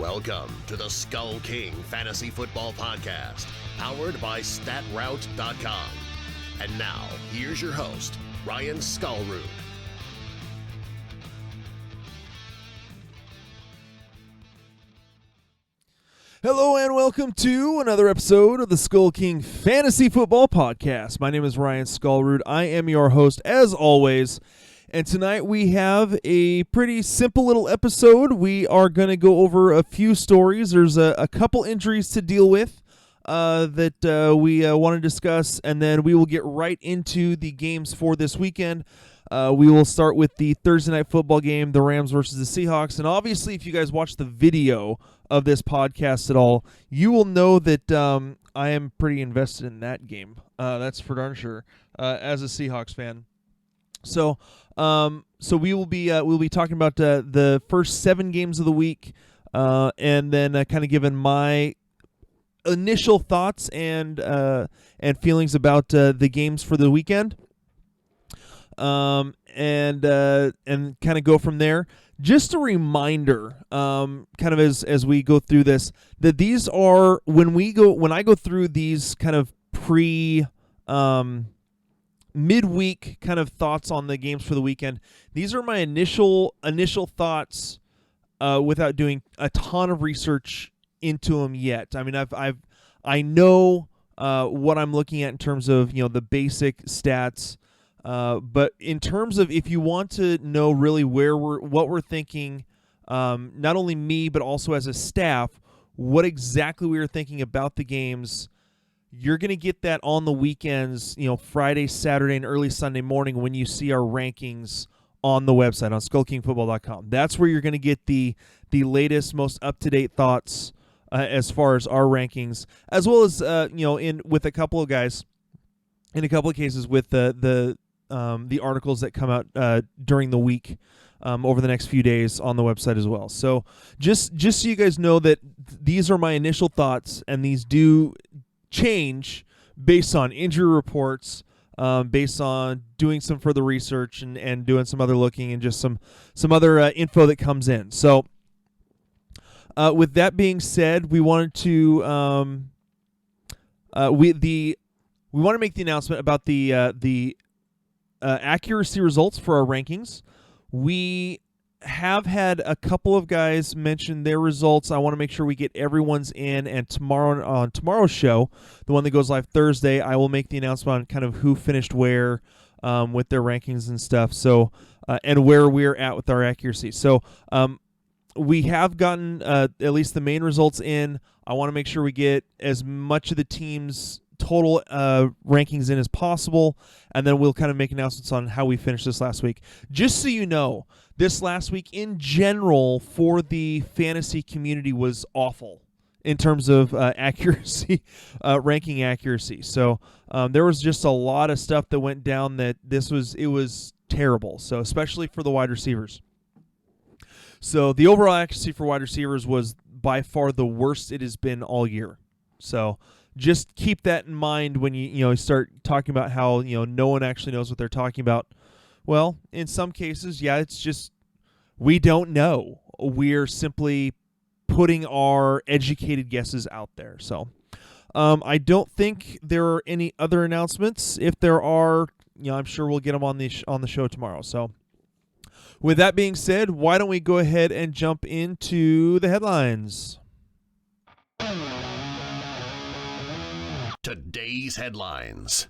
Welcome to the SkullKing Fantasy Football Podcast, powered by StatRoute.com. And now, here's your host, Ryan Skullroot. Hello and welcome to another episode of the SkullKing Fantasy Football Podcast. My name is Ryan Skullroot. I am your host as always. And tonight we have a pretty simple little episode. We are going to go over a few stories. There's a couple injuries to deal with that we want to discuss, and then we will get right into the games for this weekend. We will start with the Thursday night football game, the Rams versus the Seahawks. And obviously, if you guys watch the video of this podcast at all, you will know that I am pretty invested in that game. That's for darn sure, as a Seahawks fan. So we'll be talking about the first 7 games of the week, and then kind of giving my initial thoughts and feelings about the games for the weekend, and kind of go from there. Just a reminder, kind of as we go through this, that these are when I go through these kind of midweek kind of thoughts on the games for the weekend. These are my initial thoughts without doing a ton of research into them yet. I mean, I know what I'm looking at in terms of the basic stats, but in terms of if you want to know really what we're thinking, not only me but also as a staff, what exactly we are thinking about the games. You're going to get that on the weekends, Friday, Saturday, and early Sunday morning when you see our rankings on the website, on SkullKingFootball.com. That's where you're going to get the latest, most up-to-date thoughts as far as our rankings, as well as, with a couple of guys, in a couple of cases with the articles that come out during the week over the next few days on the website as well. So just so you guys know that these are my initial thoughts, and these do change based on injury reports, based on doing some further research and doing some other looking and just some other info that comes in. So with that being said, we wanted to we want to make the announcement about the accuracy results for our rankings. We have had a couple of guys mention their results. I want to make sure we get everyone's in, and on tomorrow's show, the one that goes live Thursday, I will make the announcement on kind of who finished where with their rankings and stuff. So and where we're at with our accuracy. So we have gotten at least the main results in. I want to make sure we get as much of the team's total rankings in as possible, and then we'll kind of make announcements on how we finished this last week. Just so you know, this last week in general for the fantasy community was awful in terms of accuracy, ranking accuracy. So there was just a lot of stuff that went down that it was terrible. So especially for the wide receivers. So the overall accuracy for wide receivers was by far the worst it has been all year. So just keep that in mind when you start talking about how no one actually knows what they're talking about. Well, in some cases, yeah, it's just we don't know. We're simply putting our educated guesses out there. So I don't think there are any other announcements. If there are, I'm sure we'll get them on the show tomorrow. So with that being said, why don't we go ahead and jump into the headlines? Today's headlines.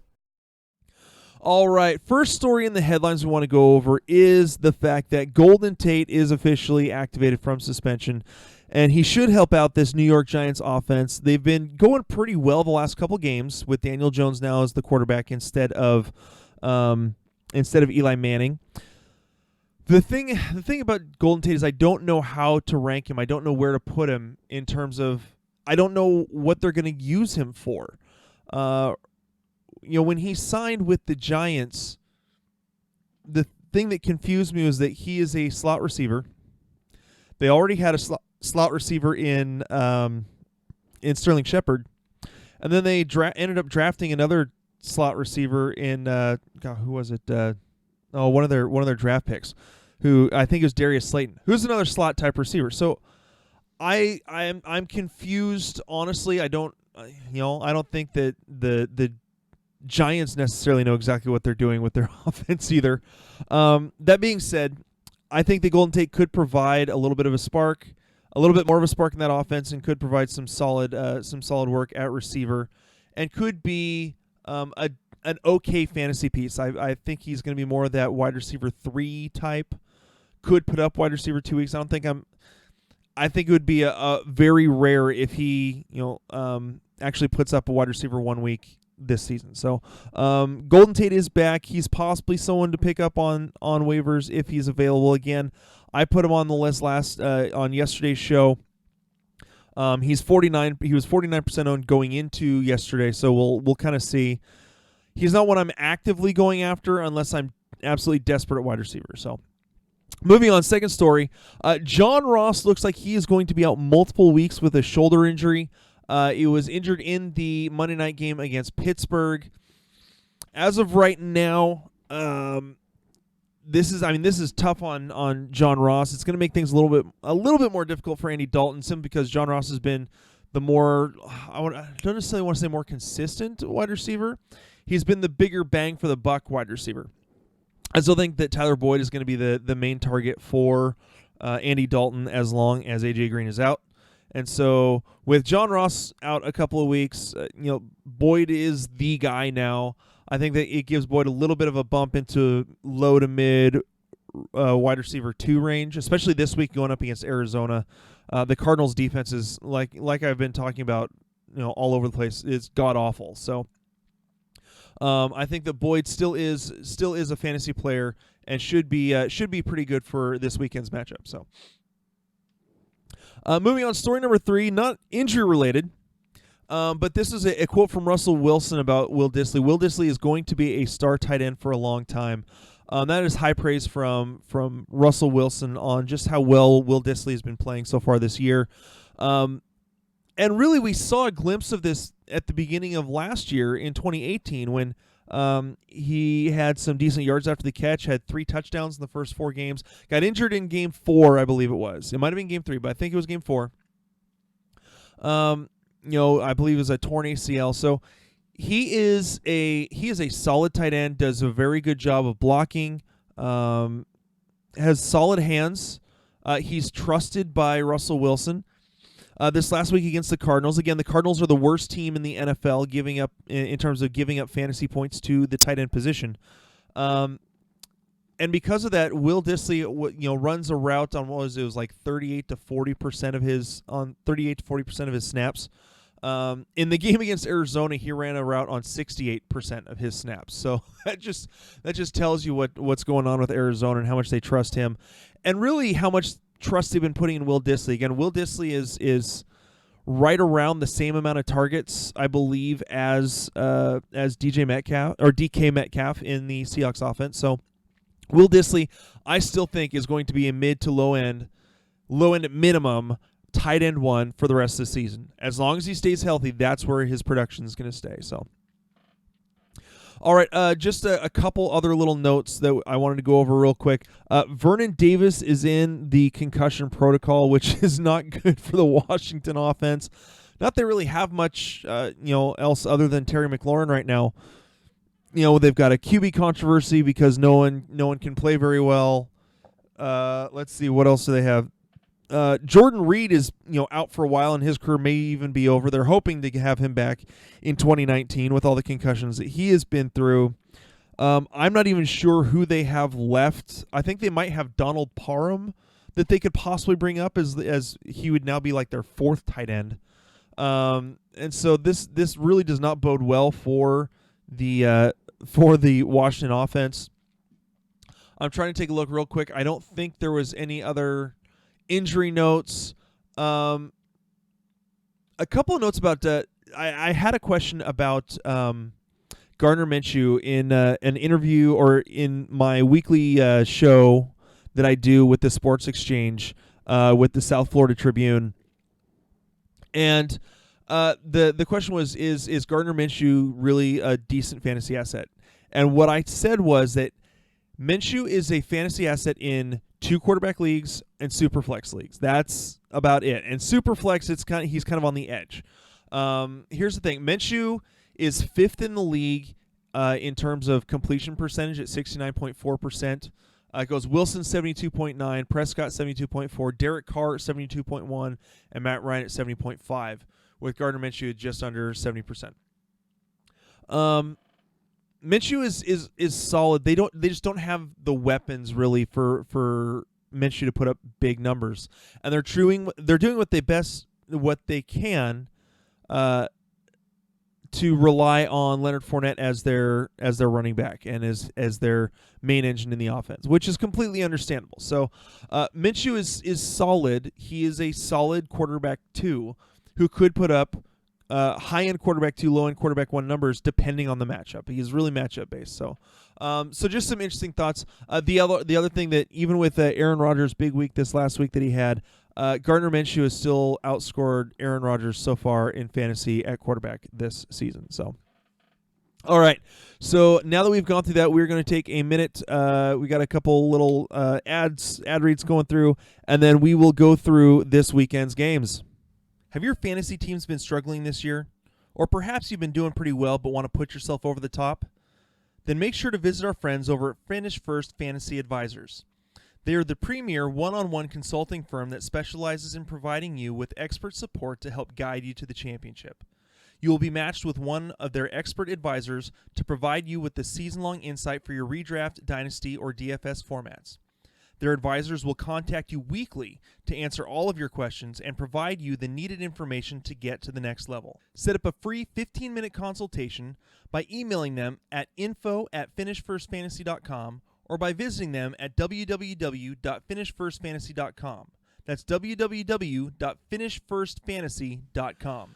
All right, first story in the headlines we want to go over is the fact that Golden Tate is officially activated from suspension, and he should help out this New York Giants offense. They've been going pretty well the last couple games with Daniel Jones now as the quarterback instead of Eli Manning. The thing about Golden Tate is I don't know how to rank him. I don't know where to put him in terms of I don't know what they're going to use him for. When he signed with the Giants, the thing that confused me was that he is a slot receiver. They already had a slot receiver in Sterling Shepard, and then they ended up drafting another slot receiver in who was it? One of their draft picks, who I think is Darius Slayton, who's another slot type receiver. So I'm confused. Honestly, I don't think that the Giants necessarily know exactly what they're doing with their offense either. That being said, I think the Golden Tate could provide a little bit of a spark, a little bit more of a spark in that offense, and could provide some solid work at receiver, and could be an okay fantasy piece. I think he's going to be more of that wide receiver 3 type. Could put up wide receiver 2 weeks. I think it would be a very rare if he actually puts up a wide receiver 1 week this season. So Golden Tate is back. He's possibly someone to pick up on waivers if he's available again. I put him on the list on yesterday's show. He was 49% owned going into yesterday, so we'll kind of see. He's not one I'm actively going after unless I'm absolutely desperate at wide receiver. So moving on, second story. John Ross looks like he is going to be out multiple weeks with a shoulder injury. He was injured in the Monday night game against Pittsburgh. As of right now, this is tough on John Ross. It's going to make things a little bit more difficult for Andy Dalton, simply because John Ross has been the more, I don't necessarily want to say more consistent wide receiver. He's been the bigger bang for the buck wide receiver. I still think that Tyler Boyd is going to be the main target for Andy Dalton as long as A.J. Green is out. And so with John Ross out a couple of weeks, Boyd is the guy now. I think that it gives Boyd a little bit of a bump into low to mid wide receiver 2 range, especially this week going up against Arizona. The Cardinals defense is like I've been talking about, all over the place. It's god awful. So I think that Boyd still is a fantasy player and should be pretty good for this weekend's matchup. So. Moving on, story number 3, not injury related, but this is a quote from Russell Wilson about Will Dissly. Will Dissly is going to be a star tight end for a long time. That is high praise from Russell Wilson on just how well Will Dissly has been playing so far this year. And really, we saw a glimpse of this at the beginning of last year in 2018 when he had some decent yards after the catch, had 3 touchdowns in the first 4 games, got injured in game 4, I believe it was. It might have been game 3, but I think it was game 4. I believe it was a torn ACL. So he is a solid tight end, does a very good job of blocking, has solid hands. He's trusted by Russell Wilson. This last week against the Cardinals. Again, the Cardinals are the worst team in the NFL in terms of giving up fantasy points to the tight end position. And because of that, Will Dissly runs a route on 38 to 40% of his snaps. In the game against Arizona, he ran a route on 68% of his snaps. So that just tells you what's going on with Arizona and how much they trust him, and really how much trust they've been putting in Will Dissly. Again, Will Dissly is right around the same amount of targets, I believe, as DK Metcalf in the Seahawks offense. So Will Dissly, I still think, is going to be a mid to low end at minimum tight end 1 for the rest of the season. As long as he stays healthy, that's where his production is going to stay. So. All right, just a couple other little notes that I wanted to go over real quick. Vernon Davis is in the concussion protocol, which is not good for the Washington offense. Not they really have much, else other than Terry McLaurin right now. They've got a QB controversy because no one can play very well. Let's see, what else do they have? Jordan Reed is out for a while, and his career may even be over. They're hoping to have him back in 2019 with all the concussions that he has been through. I'm not even sure who they have left. I think they might have Donald Parham that they could possibly bring up as he would now be like their 4th tight end. And so this really does not bode well for the Washington offense. I'm trying to take a look real quick. I don't think there was any other injury notes. A couple of notes about I had a question about Gardner Minshew in an interview or in my weekly show that I do with the Sports Exchange with the South Florida Tribune. And the question was, is Gardner Minshew really a decent fantasy asset? And what I said was that Minshew is a fantasy asset in 2 quarterback leagues and Superflex leagues. That's about it. And Superflex, he's kind of on the edge. Here's the thing. Minshew is 5th in the league in terms of completion percentage at 69.4%. It goes Wilson 72.9, Prescott 72.4, Derek Carr 72.1, and Matt Ryan at 70.5, with Gardner Minshew just under 70%. Minshew is solid. They just don't have the weapons really for Minshew to put up big numbers, and they're doing what they can to rely on Leonard Fournette as their running back and as their main engine in the offense, which is completely understandable. So Minshew is solid. He is a solid quarterback 2 who could put up high-end quarterback 2, low-end quarterback 1 numbers depending on the matchup. He's really matchup-based. So just some interesting thoughts. The other thing that even with Aaron Rodgers' big week this last week that he had, Gardner Minshew has still outscored Aaron Rodgers so far in fantasy at quarterback this season. So, all right. So now that we've gone through that, we're going to take a minute. We got a couple little ad reads going through, and then we will go through this weekend's games. Have your fantasy teams been struggling this year? Or perhaps you've been doing pretty well but want to put yourself over the top? Then make sure to visit our friends over at Finish First Fantasy Advisors. They are the premier one-on-one consulting firm that specializes in providing you with expert support to help guide you to the championship. You will be matched with one of their expert advisors to provide you with the season-long insight for your redraft, dynasty, or DFS formats. Their advisors will contact you weekly to answer all of your questions and provide you the needed information to get to the next level. Set up a free 15-minute consultation by emailing them at info@finishfirstfantasy.com or by visiting them at www.finishfirstfantasy.com. That's www.finishfirstfantasy.com.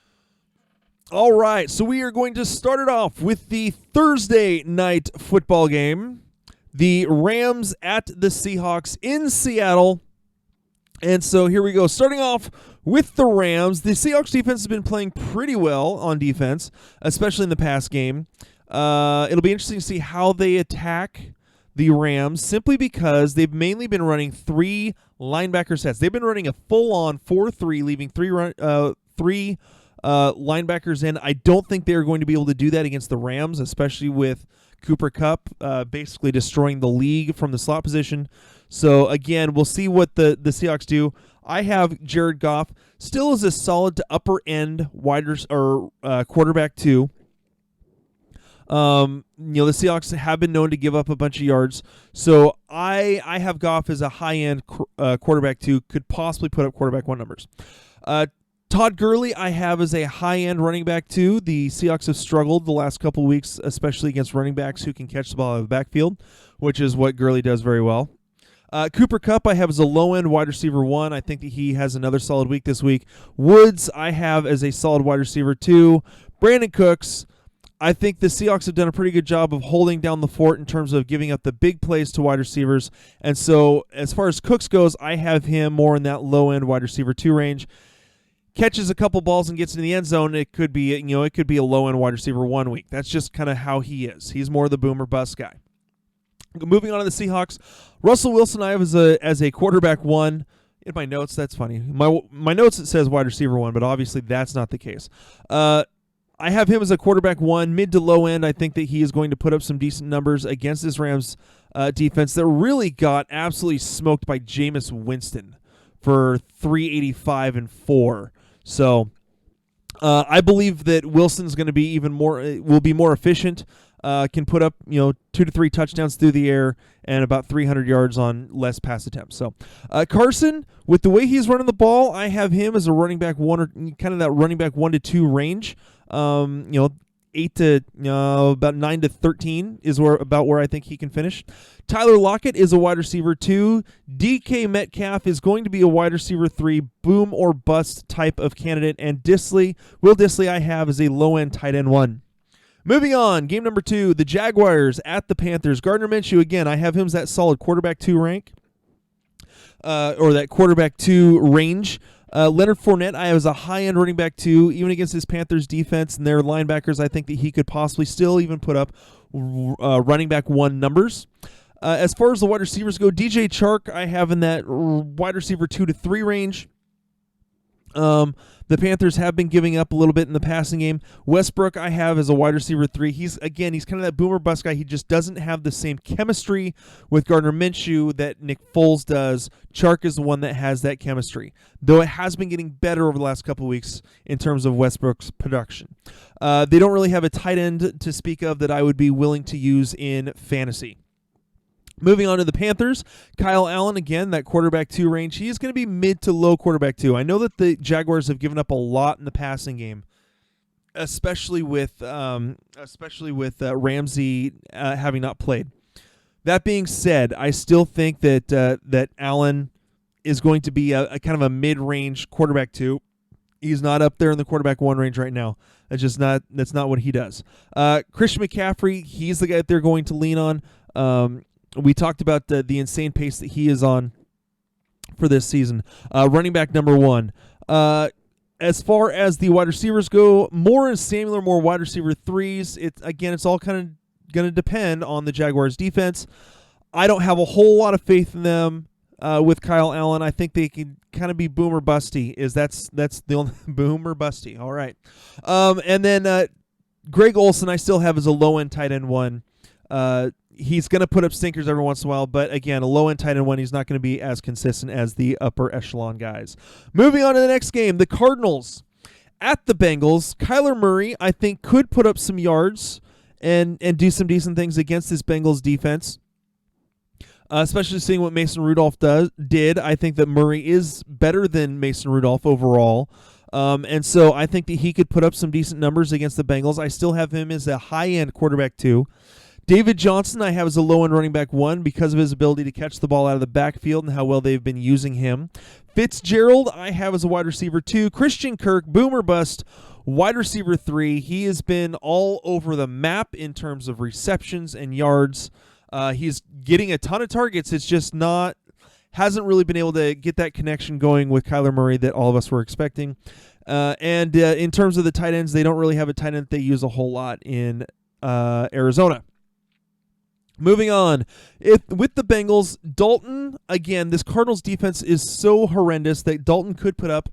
All right, so we are going to start it off with the Thursday night football game. The Rams at the Seahawks in Seattle. And so here we go. Starting off with the Rams, the Seahawks defense has been playing pretty well on defense, especially in the pass game. It'll be interesting to see how they attack the Rams, simply because they've mainly been running 3 linebacker sets. They've been running a full-on 4-3, leaving three linebackers in. I don't think they're going to be able to do that against the Rams, especially with Cooper Kupp basically destroying the league from the slot position. So, again, we'll see what the Seahawks do. I have Jared Goff still as a solid to upper-end quarterback 2. The Seahawks have been known to give up a bunch of yards, so I have Goff as a high-end quarterback 2, could possibly put up quarterback 1 numbers. Todd Gurley I have as a high-end running back 2. The Seahawks have struggled the last couple of weeks, especially against running backs who can catch the ball out of the backfield, which is what Gurley does very well. Cooper Kupp I have as a low-end wide receiver 1. I think that he has another solid week this week. Woods I have as a solid wide receiver 2. Brandon Cooks, I think the Seahawks have done a pretty good job of holding down the fort in terms of giving up the big plays to wide receivers. And so as far as Cooks goes, I have him more in that low-end wide receiver 2 range. Catches a couple balls and gets into the end zone, it could be a low-end wide receiver 1 week. That's just kind of how he is. He's more the boomer bust guy. Moving on to the Seahawks, Russell Wilson I have as a quarterback 1. In my notes, that's funny. My notes, it says wide receiver 1, but obviously that's not the case. I have him as a quarterback 1, mid to low end. I think that he is going to put up some decent numbers against this Rams defense that really got absolutely smoked by Jameis Winston for 385 and 4. So I believe that Wilson's going to be will be more efficient, can put up 2 to 3 touchdowns through the air and about 300 yards on less pass attempts. So Carson, with the way he's running the ball, I have him as a running back 1 or kind of that running back 1 to 2 range. 8 to about 9 to 13 is about where I think he can finish. Tyler Lockett is a wide receiver 2. DK Metcalf is going to be a wide receiver 3, boom or bust type of candidate. And Will Dissly I have as a low-end tight end 1. Moving on, game number 2, the Jaguars at the Panthers. Gardner Minshew, again, I have him as that solid quarterback 2 rank, or that quarterback 2 range. Leonard Fournette, I have as a high-end running back 2, even against this Panthers defense and their linebackers. I think that he could possibly still even put up running back 1 numbers. As far as the wide receivers go, DJ Chark I have in that wide receiver 2 to 3 range. The Panthers have been giving up a little bit in the passing game. Westbrook I have as a wide receiver 3. He's kind of that boomer bust guy. He just doesn't have the same chemistry with Gardner Minshew that Nick Foles does. Chark is the one that has that chemistry, though it has been getting better over the last couple of weeks in terms of Westbrook's production. They don't really have a tight end to speak of that I would be willing to use in fantasy. Moving on to the Panthers, Kyle Allen, again, that quarterback 2 range. He is going to be mid to low quarterback 2. I know that the Jaguars have given up a lot in the passing game, especially with Ramsey having not played. That being said, I still think that Allen is going to be a kind of a mid-range quarterback 2. He's not up there in the quarterback 1 range right now. That's not what he does. Christian McCaffrey, he's the guy that they're going to lean on. We talked about the insane pace that he is on for this season. Running back number 1. As far as the wide receivers go, more and Samuel are more wide receiver 3s. It's all kind of going to depend on the Jaguars' defense. I don't have a whole lot of faith in them with Kyle Allen. I think they can kind of be boomer busty. That's the only boomer busty. All right. And then Greg Olsen I still have as a low-end tight end 1. He's going to put up stinkers every once in a while, but again, a low-end tight end 1, he's not going to be as consistent as the upper echelon guys. Moving on to the next game, the Cardinals at the Bengals. Kyler Murray, I think, could put up some yards and do some decent things against this Bengals defense, especially seeing what Mason Rudolph did. I think that Murray is better than Mason Rudolph overall, and so I think that he could put up some decent numbers against the Bengals. I still have him as a high-end quarterback 2. David Johnson I have as a low-end running back 1 because of his ability to catch the ball out of the backfield and how well they've been using him. Fitzgerald I have as a wide receiver 2. Christian Kirk, boomer bust, wide receiver 3. He has been all over the map in terms of receptions and yards. He's getting a ton of targets. It's just hasn't really been able to get that connection going with Kyler Murray that all of us were expecting. And in terms of the tight ends, they don't really have a tight end that they use a whole lot in Arizona. Moving on, with the Bengals, Dalton, again, this Cardinals defense is so horrendous that Dalton could put up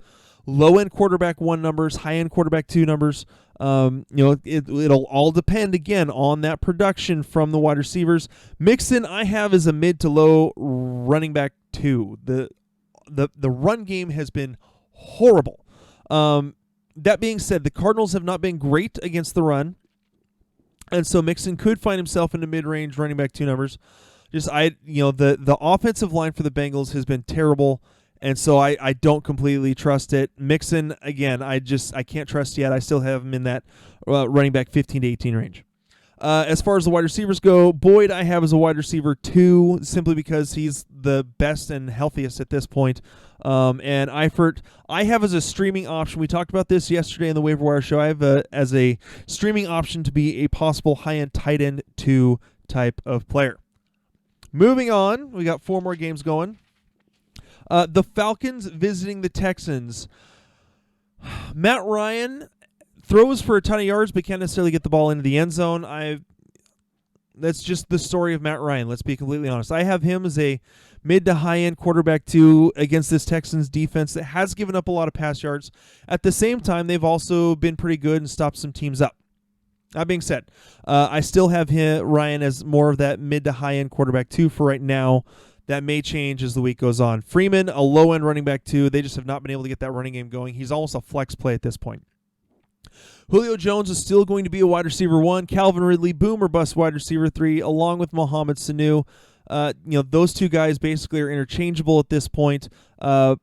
low-end quarterback 1 numbers, high-end quarterback 2 numbers. It'll all depend, again, on that production from the wide receivers. Mixon, I have as a mid to low running back 2. The run game has been horrible. That being said, the Cardinals have not been great against the run. And so Mixon could find himself in the mid-range running back 2 numbers. The offensive line for the Bengals has been terrible, and so I don't completely trust it. Mixon, again, I can't trust yet. I still have him in that running back 15 to 18 range. As far as the wide receivers go, Boyd I have as a wide receiver 2 simply because he's the best and healthiest at this point. And Eifert I have as a streaming option. We talked about this yesterday in the waiver wire show. I have as a streaming option to be a possible high-end tight end 2 type of player. Moving on, we got 4 more games going. The Falcons visiting the Texans. Matt Ryan throws for a ton of yards, but can't necessarily get the ball into the end zone. That's just the story of Matt Ryan. Let's be completely honest. I have him as a mid to high-end quarterback 2 against this Texans defense that has given up a lot of pass yards. At the same time, they've also been pretty good and stopped some teams up. That being said, I still have Ryan as more of that mid to high-end quarterback 2 for right now. That may change as the week goes on. Freeman, a low-end running back 2. They just have not been able to get that running game going. He's almost a flex play at this point. Julio Jones is still going to be a wide receiver 1. Calvin Ridley, boom or bust wide receiver 3, along with Mohamed Sanu. Those 2 guys basically are interchangeable at this point. I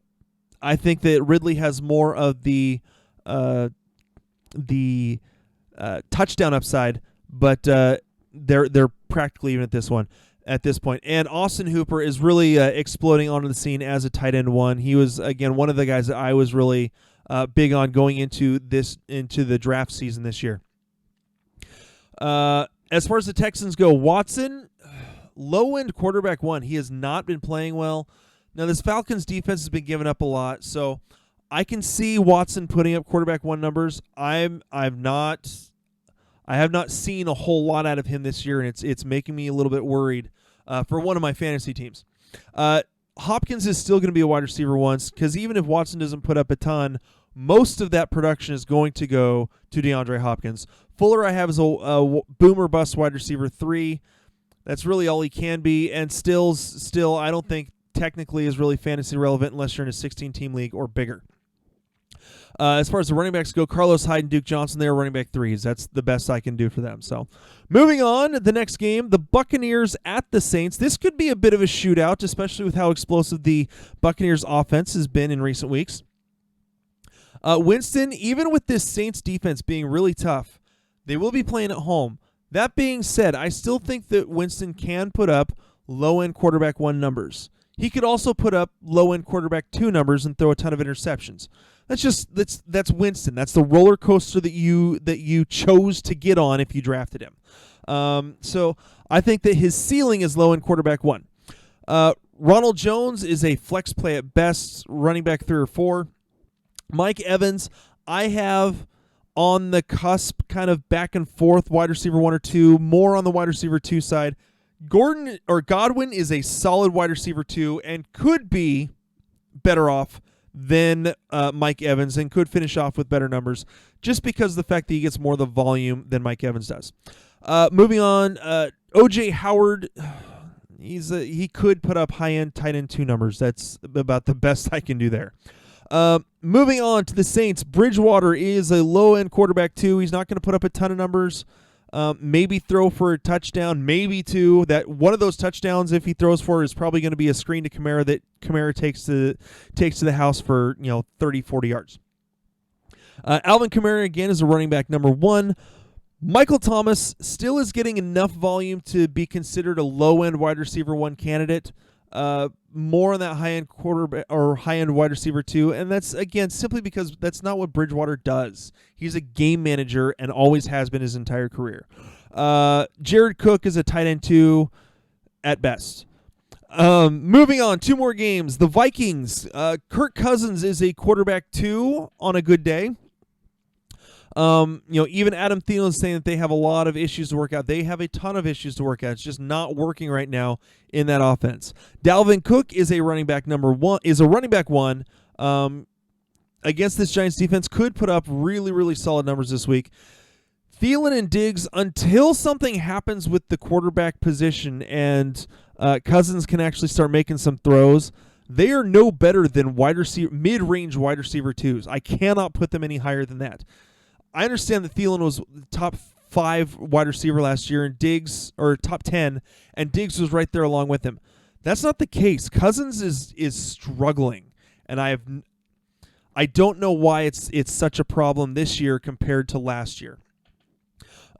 think that Ridley has more of the touchdown upside, but they're practically even at this point. And Austin Hooper is really exploding onto the scene as a tight end 1. He was, again, one of the guys that I was really big on going into the draft season this year. As far as the Texans go, Watson, low-end quarterback 1. He has not been playing well. Now, this Falcons defense has been giving up a lot, so I can see Watson putting up quarterback 1 numbers. I have not seen a whole lot out of him this year, and it's making me a little bit worried for one of my fantasy teams. Hopkins is still going to be a wide receiver once, because even if Watson doesn't put up a ton, most of that production is going to go to DeAndre Hopkins. Fuller I have as a boomer bust wide receiver 3. That's really all he can be, and still I don't think technically is really fantasy relevant unless you're in a 16-team league or bigger. As far as the running backs go, Carlos Hyde and Duke Johnson, they are running back 3s. That's the best I can do for them. So, moving on, the next game, the Buccaneers at the Saints. This could be a bit of a shootout, especially with how explosive the Buccaneers offense has been in recent weeks. Winston, even with this Saints defense being really tough, they will be playing at home. That being said, I still think that Winston can put up low-end quarterback 1 numbers. He could also put up low-end quarterback 2 numbers and throw a ton of interceptions. That's Winston. That's the roller coaster that you chose to get on if you drafted him. So I think that his ceiling is low-end quarterback 1. Ronald Jones is a flex play at best, running back 3 or 4. Mike Evans, I have on the cusp, kind of back and forth, wide receiver 1 or 2, more on the wide receiver 2 side. Godwin is a solid wide receiver 2 and could be better off than Mike Evans and could finish off with better numbers just because of the fact that he gets more of the volume than Mike Evans does. Moving on, O.J. Howard, he could put up high-end tight end 2 numbers. That's about the best I can do there. Moving on to the Saints, Bridgewater is a low-end quarterback 2. He's not going to put up a ton of numbers. Maybe throw for a touchdown, maybe 2. That one of those touchdowns, if he throws for, is probably going to be a screen to Kamara that Kamara takes to the house for 30, 40 yards. Alvin Kamara again is a running back number 1. Michael Thomas still is getting enough volume to be considered a low-end wide receiver 1 candidate. More on that high-end quarterback or high-end wide receiver 2, and that's again simply because that's not what Bridgewater does. He's a game manager and always has been his entire career. Jared Cook is a tight end 2 at best. Moving on, 2 more games. The Vikings. Kirk Cousins is a quarterback 2 on a good day. Even Adam Thielen is saying that they have a lot of issues to work out. They have a ton of issues to work out. It's just not working right now in that offense. Dalvin Cook is a running back 1. Against this Giants defense, could put up really, really solid numbers this week. Thielen and Diggs, until something happens with the quarterback position and Cousins can actually start making some throws, they are no better than mid-range wide receiver 2s. I cannot put them any higher than that. I understand that Thielen was top 5 wide receiver last year, and Diggs, or top 10, and Diggs was right there along with him. That's not the case. Cousins is struggling, and I don't know why it's such a problem this year compared to last year.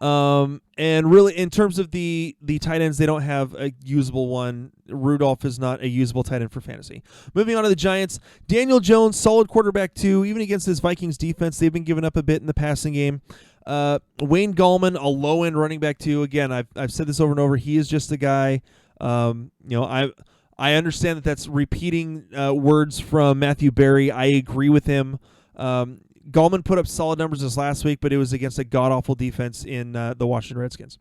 And really, in terms of the tight ends, they don't have a usable one. Rudolph is not a usable tight end for fantasy. Moving on to the Giants, Daniel Jones, solid quarterback 2. Even against this Vikings defense, they've been giving up a bit in the passing game. Wayne Gallman, a low-end running back 2. Again, I've said this over and over. He is just a guy. I understand that that's repeating words from Matthew Berry. I agree with him. Gallman put up solid numbers this last week, but it was against a god-awful defense in the Washington Redskins.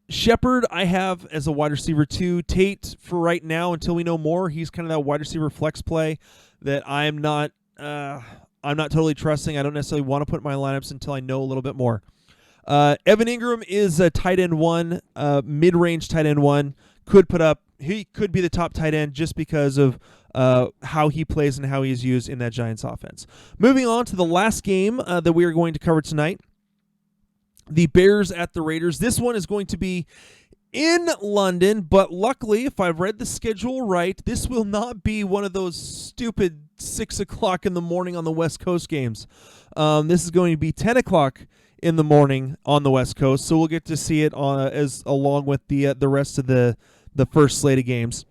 Shepard, I have as a wide receiver 2. Tate, for right now, until we know more, he's kind of that wide receiver flex play that I'm not totally trusting. I don't necessarily want to put in my lineups until I know a little bit more. Evan Ingram is a tight end 1, mid-range tight end 1. He could be the top tight end just because of how he plays and how he's used in that Giants offense. Moving on to the last game that we are going to cover tonight, the Bears at the Raiders. This one is going to be in London, but luckily, if I've read the schedule right, this will not be one of those stupid 6 o'clock in the morning on the West Coast games. This is going to be 10 o'clock in the morning on the West Coast, so we'll get to see it as along with the rest of the first slate of games.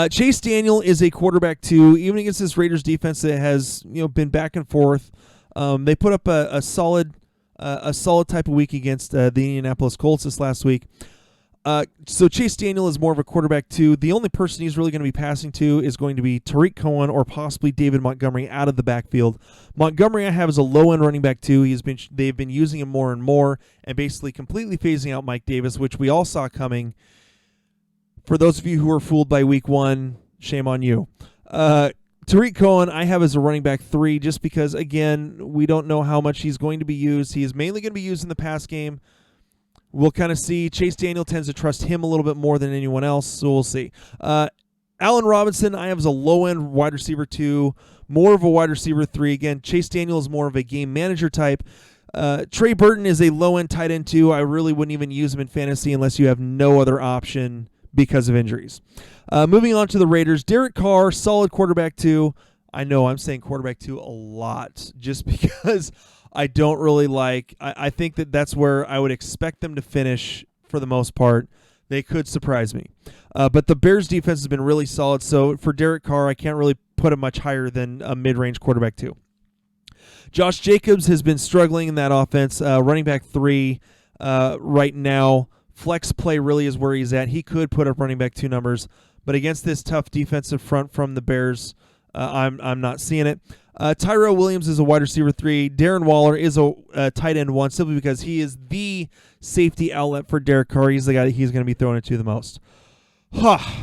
Chase Daniel is a quarterback 2, even against this Raiders defense that has been back and forth. They put up a solid type of week against the Indianapolis Colts this last week. So Chase Daniel is more of a quarterback 2. The only person he's really going to be passing to is going to be Tariq Cohen or possibly David Montgomery out of the backfield. Montgomery I have as a low-end running back 2. They've been using him more and more and basically completely phasing out Mike Davis, which we all saw coming. For those of you who were fooled by week 1, shame on you. Tariq Cohen I have as a running back 3 just because, again, we don't know how much he's going to be used. He is mainly going to be used in the pass game. We'll kind of see. Chase Daniel tends to trust him a little bit more than anyone else, so we'll see. Allen Robinson, I have as a low-end wide receiver 2, more of a wide receiver 3. Again, Chase Daniel is more of a game manager type. Trey Burton is a low-end tight end 2. I really wouldn't even use him in fantasy unless you have no other option because of injuries. Moving on to the Raiders, Derek Carr, solid quarterback 2. I know I'm saying quarterback 2 a lot just because I don't really like. I think that's where I would expect them to finish for the most part. They could surprise me. But the Bears defense has been really solid. So for Derek Carr, I can't really put him much higher than a mid-range quarterback 2. Josh Jacobs has been struggling in that offense. Running back 3 right now. Flex play really is where he's at. He could put up running back 2 numbers. But against this tough defensive front from the Bears, I'm not seeing it. Tyrell Williams is a wide receiver 3. Darren Waller is a tight end 1 simply because he is the safety outlet for Derek Carr. He's the guy that he's going to be throwing it to the most.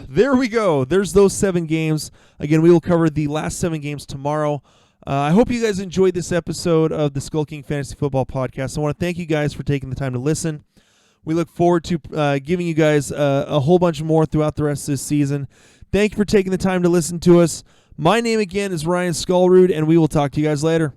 There we go. There's those 7 games. Again, we will cover the last 7 games tomorrow. I hope you guys enjoyed this episode of the SkullKing Fantasy Football Podcast. I want to thank you guys for taking the time to listen. We look forward to giving you guys a whole bunch more throughout the rest of this season. Thank you for taking the time to listen to us. My name again is Ryan Skullroot, and we will talk to you guys later.